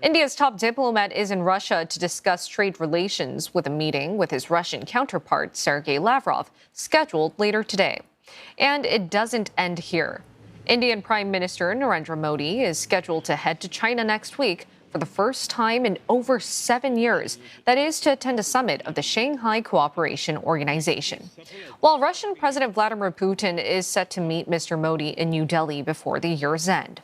India's top diplomat is in Russia to discuss trade relations with a meeting with his Russian counterpart, Sergey Lavrov, scheduled later today. And it doesn't end here. Indian Prime Minister Narendra Modi is scheduled to head to China next week for the first time in over 7 years. That is to attend a summit of the Shanghai Cooperation Organization. While Russian President Vladimir Putin is set to meet Mr. Modi in New Delhi before the year's end.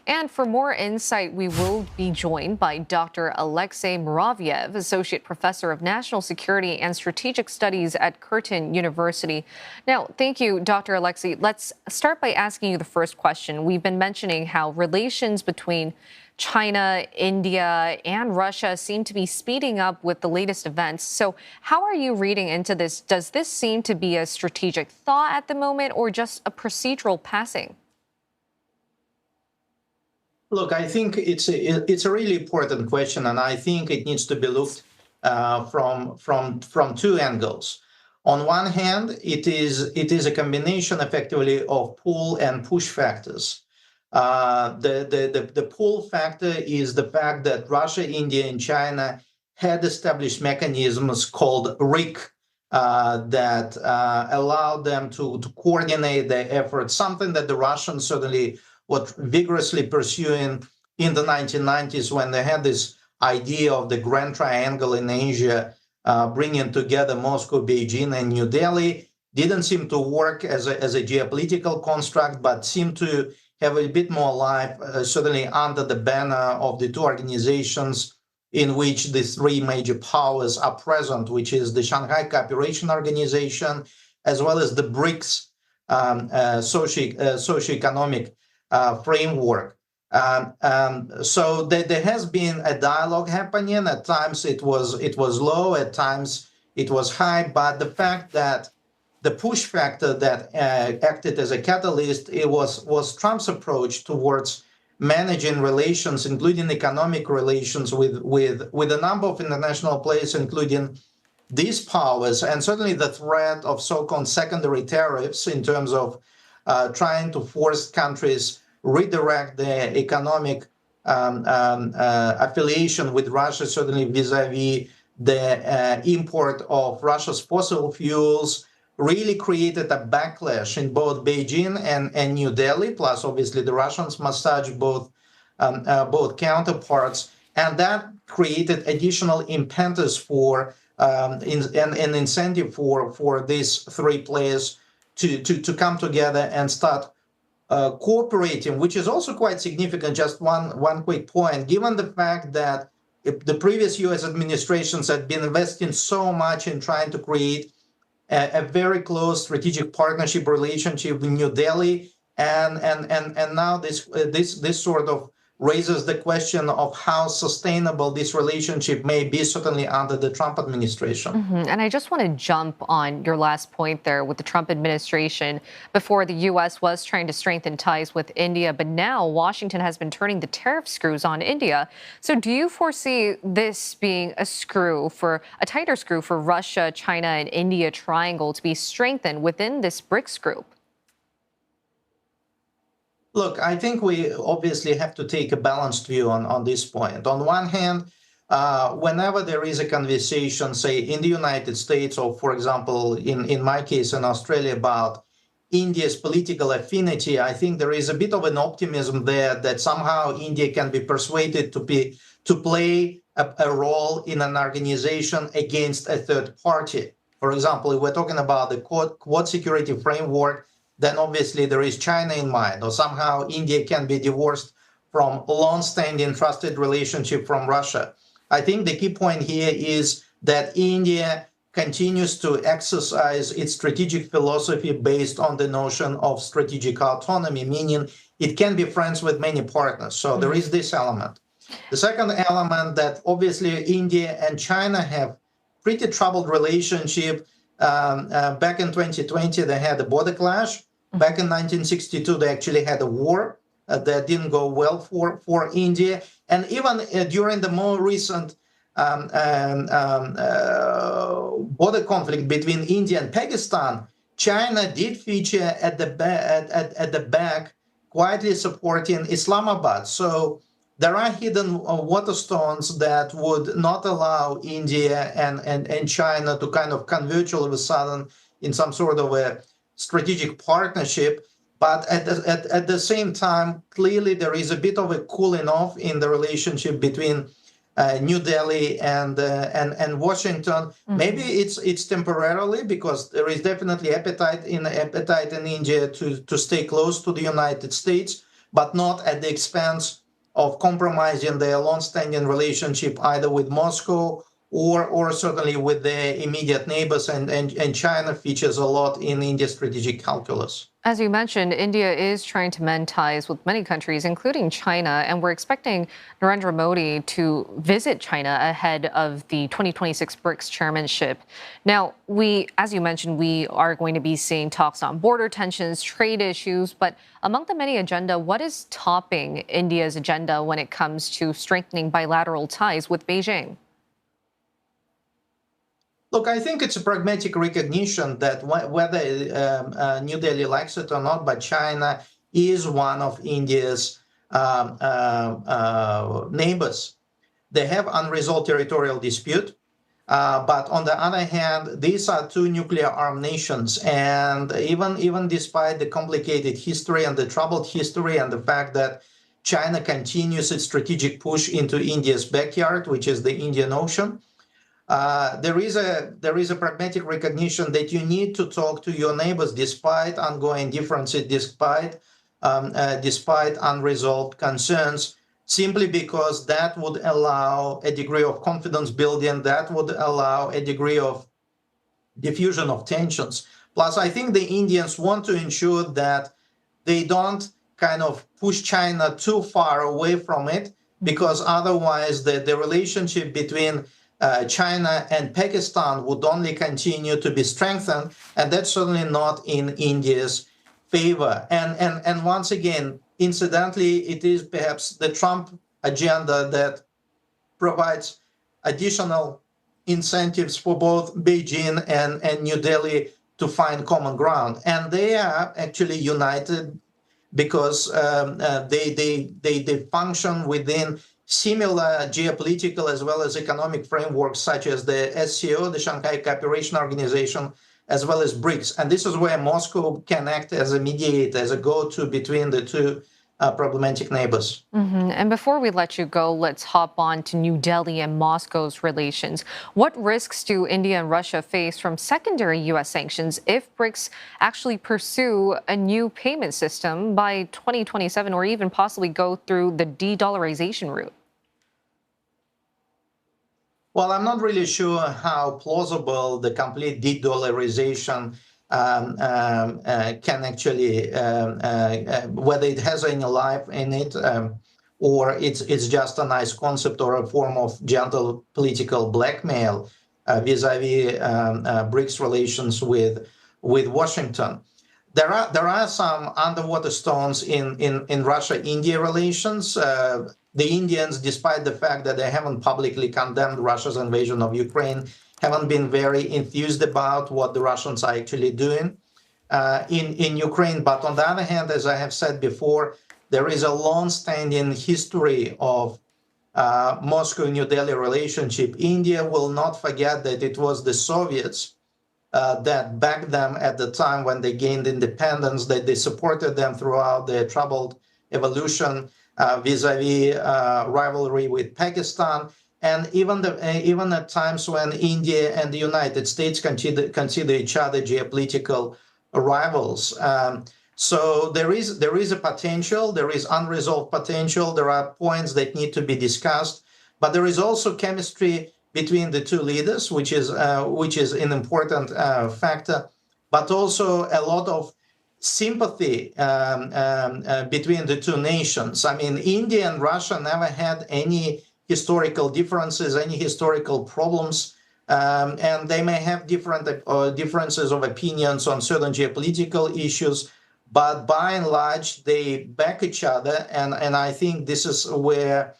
And for more insight, we will be joined by Dr. Alexey Muraviev, Associate Professor of National Security and Strategic Studies at Curtin University. Now, thank you, Dr. Alexey. Let's start by asking you the first question. We've been mentioning how relations between China, India, and Russia seem to be speeding up with the latest events. So how are you reading into this? Does this seem to be a strategic thaw at the moment or just a procedural passing? Look, I think it's a really important question, and I think it needs to be looked from two angles. On one hand, it is a combination, effectively, of pull and push factors. The pull factor is the fact that Russia, India, and China had established mechanisms called RIC that allowed them to coordinate their efforts, something that the Russians certainly were vigorously pursuing in the 1990s when they had this idea of the Grand Triangle in Asia, bringing together Moscow, Beijing, and New Delhi. Didn't seem to work as a geopolitical construct, but seemed to have a bit more life, certainly under the banner of the two organizations in which the three major powers are present, which is the Shanghai Cooperation Organization, as well as the BRICS socioeconomic framework. So there has been a dialogue happening. At times it was low, at times it was high, but the fact that the push factor that acted as a catalyst, it was Trump's approach towards managing relations, including economic relations with a number of international players, including these powers, and certainly the threat of so-called secondary tariffs in terms of trying to force countries redirect their economic affiliation with Russia, certainly vis-a-vis the import of Russia's fossil fuels, really created a backlash in both Beijing and New Delhi. Plus, obviously, the Russians massage both counterparts, and that created additional impetus for an incentive for these three players to come together and start cooperating, which is also quite significant. Just one quick point, given the fact that the previous U.S. administrations had been investing so much in trying to create a very close strategic partnership relationship with New Delhi, and now this sort of raises the question of how sustainable this relationship may be, certainly under the Trump administration. And I just want to jump on your last point there with the Trump administration. Before, the U.S. was trying to strengthen ties with India, but now Washington has been turning the tariff screws on India. So do you foresee this being a tighter screw for Russia, China, and India triangle to be strengthened within this BRICS group? Look, I think we obviously have to take a balanced view on this point. On one hand, whenever there is a conversation, say, in the United States, or, for example, in my case, in Australia, about India's political affinity, I think there is a bit of an optimism there that somehow India can be persuaded to play a role in an organization against a third party. For example, if we're talking about the Quad security framework, then obviously there is China in mind, or somehow India can be divorced from a long-standing trusted relationship from Russia. I think the key point here is that India continues to exercise its strategic philosophy based on the notion of strategic autonomy, meaning it can be friends with many partners. So there is this element. The second element, that obviously India and China have pretty troubled relationship. Back in 2020, they had a border clash. Back in 1962, they actually had a war that didn't go well for India. And even during the more recent border conflict between India and Pakistan, China did feature at the back, quietly supporting Islamabad. So there are hidden waterstones that would not allow India and China to kind of converge all of a sudden in some sort of a strategic partnership. But at the same time, clearly there is a bit of a cooling off in the relationship between New Delhi and Washington. Maybe it's temporarily, because there is definitely appetite in India to stay close to the United States, but not at the expense of compromising their long-standing relationship either with Moscow or certainly with their immediate neighbors, and China features a lot in India's strategic calculus. As you mentioned, India is trying to mend ties with many countries, including China, and we're expecting Narendra Modi to visit China ahead of the 2026 BRICS chairmanship. Now, as you mentioned, we are going to be seeing talks on border tensions, trade issues, but among the many agenda, what is topping India's agenda when it comes to strengthening bilateral ties with Beijing? Look, I think it's a pragmatic recognition that whether New Delhi likes it or not, but China is one of India's neighbors. They have unresolved territorial dispute, but on the other hand, these are two nuclear-armed nations, and even despite the complicated history and the troubled history and the fact that China continues its strategic push into India's backyard, which is the Indian Ocean, there is a pragmatic recognition that you need to talk to your neighbors despite ongoing differences, despite unresolved concerns, simply because that would allow a degree of confidence building, that would allow a degree of diffusion of tensions. Plus, I think the Indians want to ensure that they don't kind of push China too far away from it, because otherwise the relationship between China and Pakistan would only continue to be strengthened, and that's certainly not in India's favor. And once again, incidentally, it is perhaps the Trump agenda that provides additional incentives for both Beijing and New Delhi to find common ground. And they are actually united because they function within similar geopolitical as well as economic frameworks, such as the SCO, the Shanghai Cooperation Organization, as well as BRICS. And this is where Moscow can act as a mediator, as a go-to between the two problematic neighbors. And before we let you go, let's hop on to New Delhi and Moscow's relations. What risks do India and Russia face from secondary U.S. sanctions if BRICS actually pursue a new payment system by 2027, or even possibly go through the de-dollarization route? Well, I'm not really sure how plausible the complete de-dollarization can actually, whether it has any life in it, or it's just a nice concept or a form of gentle political blackmail vis-a-vis BRICS relations with Washington. There are some underwater stones in Russia-India relations. The Indians, despite the fact that they haven't publicly condemned Russia's invasion of Ukraine, haven't been very enthused about what the Russians are actually doing in Ukraine. But on the other hand, as I have said before, there is a long-standing history of Moscow-New Delhi relationship. India will not forget that it was the Soviets that backed them at the time when they gained independence, that they supported them throughout their troubled evolution vis-a-vis rivalry with Pakistan. And even at times when India and the United States consider each other geopolitical rivals. So there is a potential, there is unresolved potential, there are points that need to be discussed, but there is also chemistry between the two leaders, which is an important factor, but also a lot of sympathy between the two nations. I mean, India and Russia never had any historical differences, any historical problems, and they may have differences of opinions on certain geopolitical issues, but by and large, they back each other, and I think this is where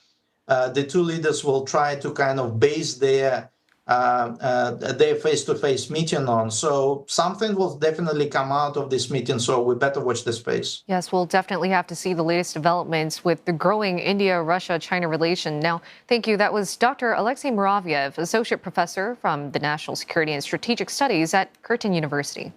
the two leaders will try to kind of base their their face-to-face meeting on. So something will definitely come out of this meeting, so we better watch the space. Yes, we'll definitely have to see the latest developments with the growing India-Russia-China relation. Now, thank you. That was Dr. Alexey Muraviev, Associate Professor from the National Security and Strategic Studies at Curtin University.